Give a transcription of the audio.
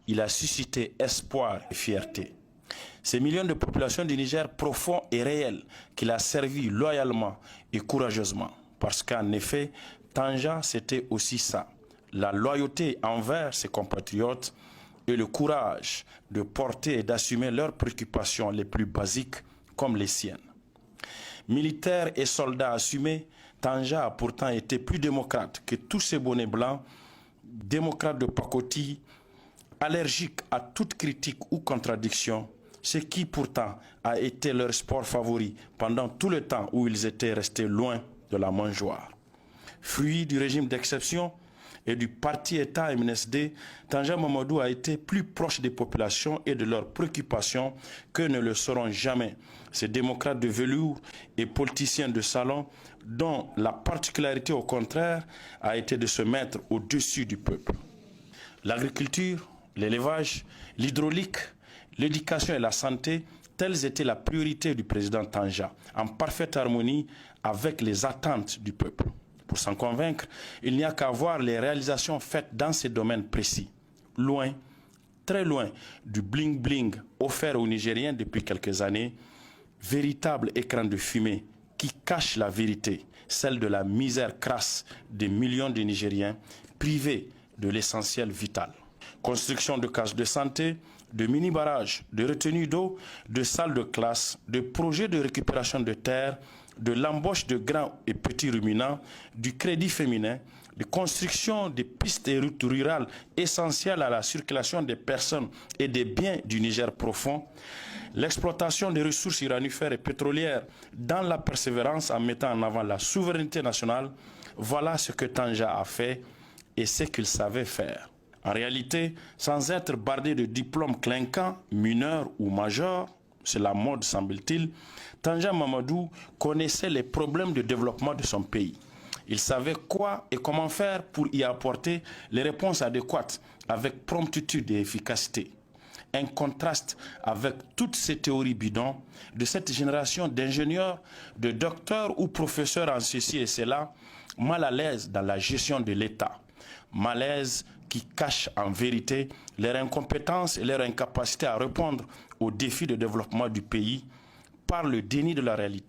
il a suscité espoir et fierté. Ces millions de populations du Niger profond et réel qu'il a servi loyalement et courageusement. Parce qu'en effet, Tanja, c'était aussi ça. La loyauté envers ses compatriotes et le courage de porter et d'assumer leurs préoccupations les plus basiques comme les siennes. Militaire et soldat assumé, Tanja a pourtant été plus démocrate que tous ces bonnets blancs, démocrate de pacotille, allergique à toute critique ou contradiction, ce qui pourtant a été leur sport favori pendant tout le temps où ils étaient restés loin de la mangeoire. Fruit du régime d'exception et du parti-État MNSD, Tanja Mamadou a été plus proche des populations et de leurs préoccupations que ne le seront jamais ces démocrates de velours et politiciens de salon dont la particularité au contraire a été de se mettre au-dessus du peuple. L'agriculture, l'élevage, l'hydraulique, l'éducation et la santé, telles étaient la priorité du président Tanja, en parfaite harmonie avec les attentes du peuple. Pour s'en convaincre, il n'y a qu'à voir les réalisations faites dans ces domaines précis. Loin, très loin du bling-bling offert aux Nigériens depuis quelques années, véritable écran de fumée qui cache la vérité, celle de la misère crasse des millions de Nigériens privés de l'essentiel vital. Construction de cases de santé, de mini-barrages, de retenues d'eau, de salles de classe, de projets de récupération de terres, de l'embauche de grands et petits ruminants, du crédit féminin, de construction des pistes et routes rurales essentielles à la circulation des personnes et des biens du Niger profond, l'exploitation des ressources uranifères et pétrolières dans la persévérance en mettant en avant la souveraineté nationale, voilà ce que Tanja a fait et ce qu'il savait faire. En réalité, sans être bardé de diplômes clinquants, mineurs ou majeurs, c'est la mode semble-t-il, Tanja Mamadou connaissait les problèmes de développement de son pays. Il savait quoi et comment faire pour y apporter les réponses adéquates avec promptitude et efficacité. Un contraste avec toutes ces théories bidons de cette génération d'ingénieurs, de docteurs ou professeurs en ceci et cela, mal à l'aise dans la gestion de l'État. Malaise qui cache en vérité leur incompétence et leur incapacité à répondre aux défis de développement du pays par le déni de la réalité.